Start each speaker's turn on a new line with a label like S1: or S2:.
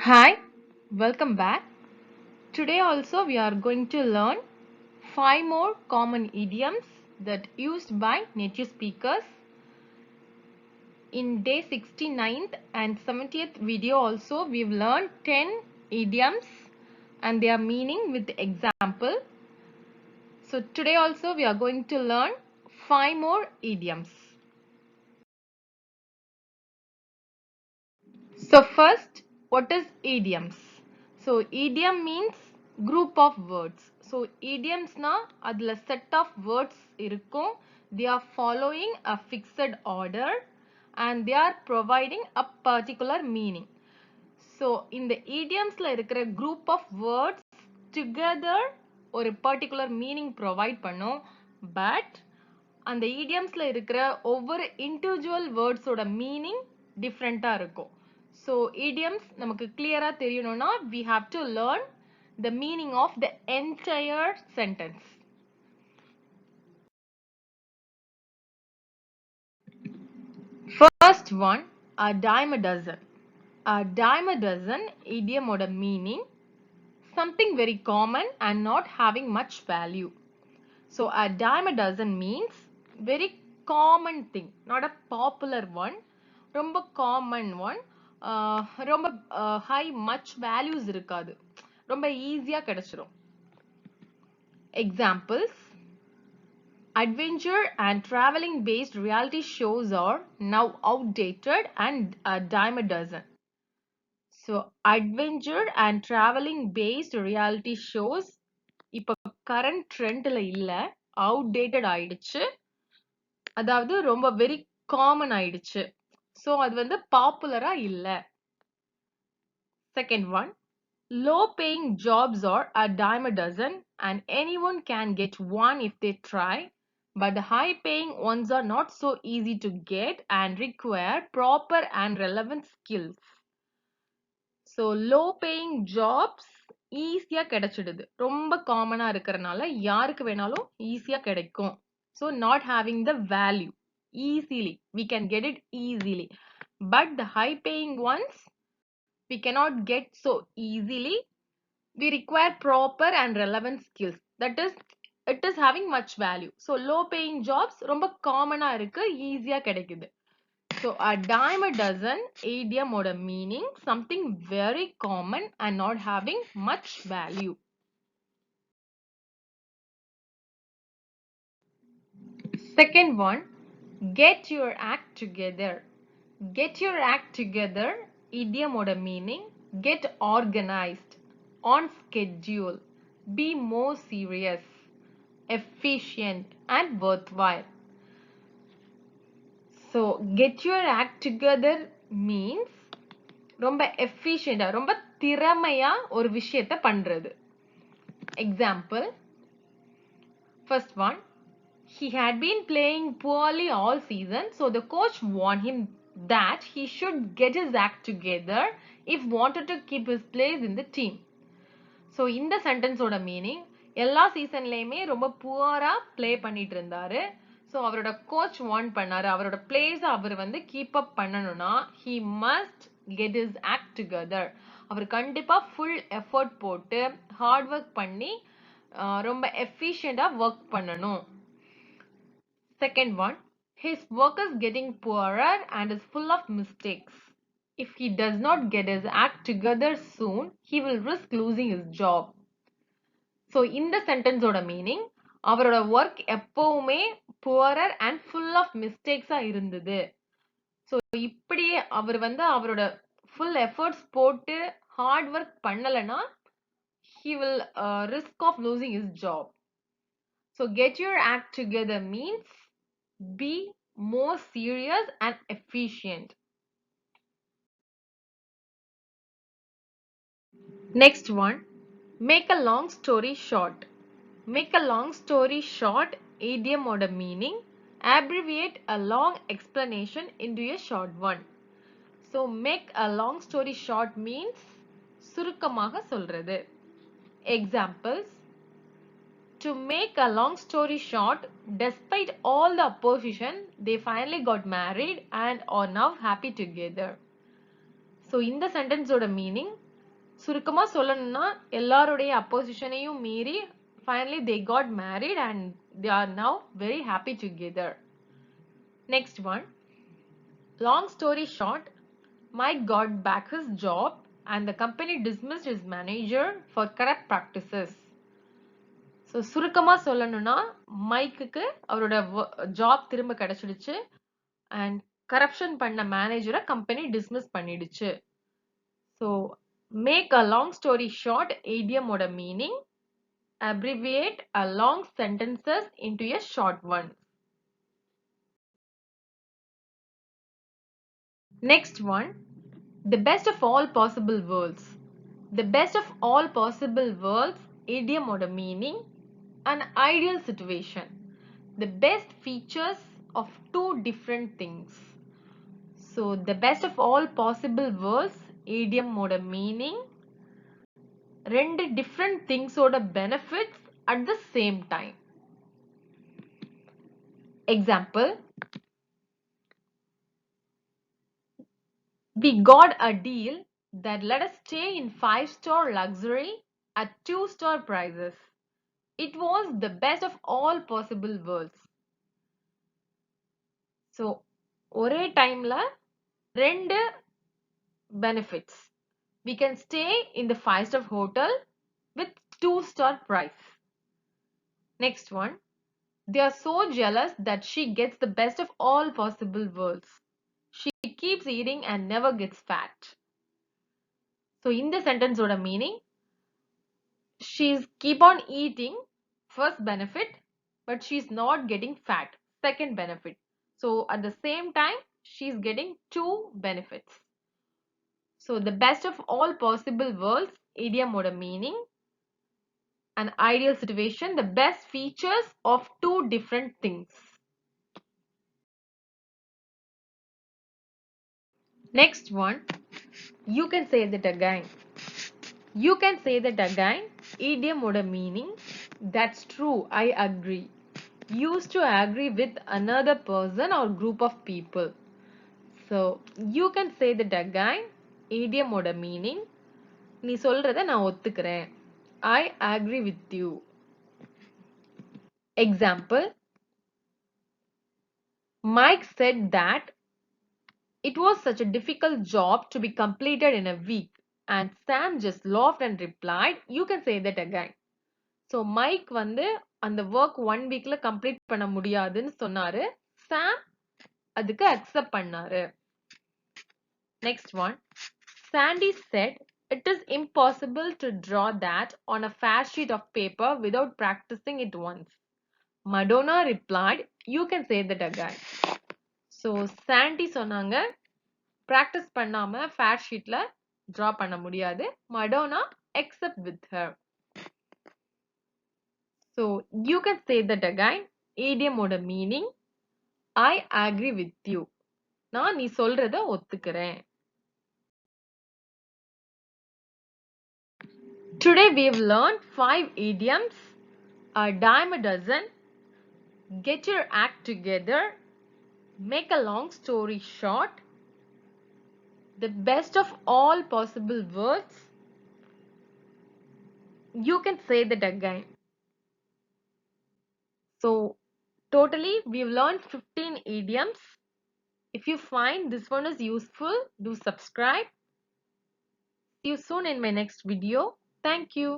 S1: Hi, welcome back. Today also we are going to learn 5 more common idioms that used by native speakers. In day 69th and 70th video also we've learned 10 idioms and their meaning with example. So today also we are going to learn 5 more idioms. So first, what is idioms? So idiom means group of words. So idioms na adla set of words irukum. They are following a fixed order and they are providing a particular meaning. So in the idioms la irukra group of words together ஒரு particular meaning provide பண்ணும். But அந்த idiomsல இருக்கிற ஒவ்வொரு individual words ஓட meaning different-ஆ இருக்கும். So idioms நமக்கு clear-ஆ தெரியணும்னா we have to learn the meaning of the entire sentence. First one, a dime a dozen. A dime a dozen idiom ஓட meaning something very common and not having much value. So a dime a dozen means very common thing, not a popular one. ரொம்ப common one. ரொம்ப high much values இருக்காது. ரொம்ப ஈஸியா கிடைச்சிரும். Examples: adventure and traveling based reality shows are now outdated and a dime a dozen. So adventure and traveling based reality shows இப்ப current trendல இல்ல, outdated ஆயிடுச்சு. அதாவது ரொம்ப very common ஆயிடுச்சு. So அது வந்து பாப்புலரா இல்ல. Second one, low paying jobs are a dime a dozen and anyone can get one if they try, but the high paying ones are not so easy to get and require proper and relevant skills. So low paying jobs ஈஸியா கிடைச்சிடுது. ரொம்ப காமனா இருக்கறனால யாருக்கு வேணாலும் ஈஸியா கிடைக்கும். So not having the value easily. We can get it easily. But the high paying ones we cannot get so easily. We require proper and relevant skills. That is, it is having much value. So low paying jobs ரொம்ப காமனா இருக்கு, ஈஸியா கிடைக்குது. So a dime a dozen idiom ஓட meaning something very common and not having much value. Second one, get your act together. Get your act together idiom ஓட meaning get organized, on schedule, be more serious, efficient and worthwhile. So get your act together means ரொம்ப efficient-ஆ ரொம்ப திறமையா ஒரு விஷயத்தை பண்றது. Example, first one, he had been playing poorly all season, so the coach warned him that he should get his act together if wanted to keep his place in the team. So இந்த சென்டென்ஸோட meaning எல்லா சீசன்லயுமே ரொம்ப புவரா play பண்ணிட்டு இருந்தாரு. So அவரோட coach warn பண்ணாரு, அவரோட place அவர் வந்து keep up பண்ணணும்னா he must get his act together. அவர் கண்டிப்பா ஃபுல் எஃபர்ட் போட்டு ஹார்ட் ஒர்க் பண்ணி ரொம்ப எஃபிஷியண்டா ஒர்க் பண்ணணும். Second one, his work is getting poorer and is full of mistakes. If he does not get his act together soon, he will risk losing his job. So இந்த சென்டென்ஸோட meaning அவரோட work எப்பவுமே poorer and full of மிஸ்டேக்ஸா இருந்தது. So இப்படியே அவர் வந்து அவரோட full efforts போட்டு hard work பண்ணலைன்னா he will risk of losing his job. So get your act together means be more serious and efficient. Next one, make a long story short. Make a long story short idiom ஓட meaning abbreviate a long explanation into a short one. So make a long story short means சுருக்கமாக சொல்றது. Examples, to make a long story short, despite all the opposition, they finally got married and are now happy together. So இந்த சென்டென்ஸோட meaning சுருக்கமா சொல்லணும்னா எல்லாருடைய அப்போசிஷனையும் மீறி finally they got married and they are now very happy together. Next one, long story short, Mike got back his job and the company dismissed his manager for corrupt practices. So சுருக்கமாக சொல்லணும்னா மைக்குக்கு அவரோட job திரும்ப கிடைச்சிடுச்சு and corruption பண்ண மேனேஜரை company dismiss பண்ணிடுச்சு. So make a long story short இடியமோட meaning abbreviate a long sentences into a short one. Next one, the best of all possible worlds. The best of all possible worlds idiom meaning an ideal situation. The best features of two different things. So the best of all possible worlds idiom meaning ரெண்டு different things ஓட benefits at the same time. Example, we got a deal that let us stay in 5-star luxury at 2-star prices. It was the best of all possible worlds. So, ஒரே டைம்ல ரெண்டு benefits. We can stay in the 5-star hotel with 2-star price. Next one, they are so jealous that she gets the best of all possible worlds. She keeps eating and never gets fat. So in the sentence oda meaning, she's keep on eating, first benefit, but she's not getting fat, second benefit. So at the same time, she's getting two benefits. So the best of all possible worlds idiom oda meaning, an ideal situation, the best features of two different things. Next one, you can say that again. You can say that again. Idiom oda meaning, that's true, I agree. Used to agree with another person or group of people. So you can say that again. Idiom oda meaning, நீ சொல்றத நான் ஒத்துக்கிறேன். I agree with you. Example, Mike said that it was such a difficult job to be completed in a week, and Sam just laughed and replied, you can say that again. So Mike வந்து அந்த work 1 வீக்ல complete பண்ண முடியாதுன்னு சொன்னாரு. சாம் அதுக்கு accept பண்ணாரு. Next one, Sandy said it is impossible to draw that on a fair sheet of paper without practicing it once. Madonna replied, you can say that again. So Sandy சொன்னாங்க practice பண்ணாம fair sheetல draw பண்ண முடியாது. Madonna accept with her. So you can say that again. Idiom oda meaning, I agree with you. நான் நீ சொல்றத ஒத்துக்கிறேன். Today we've learned 5 idioms, a dime a dozen, get your act together, make a long story short, the best of all possible words. You can say that again. So totally we've learned 15 idioms. If you find this one is useful, do subscribe. See you soon in my next video. Thank you.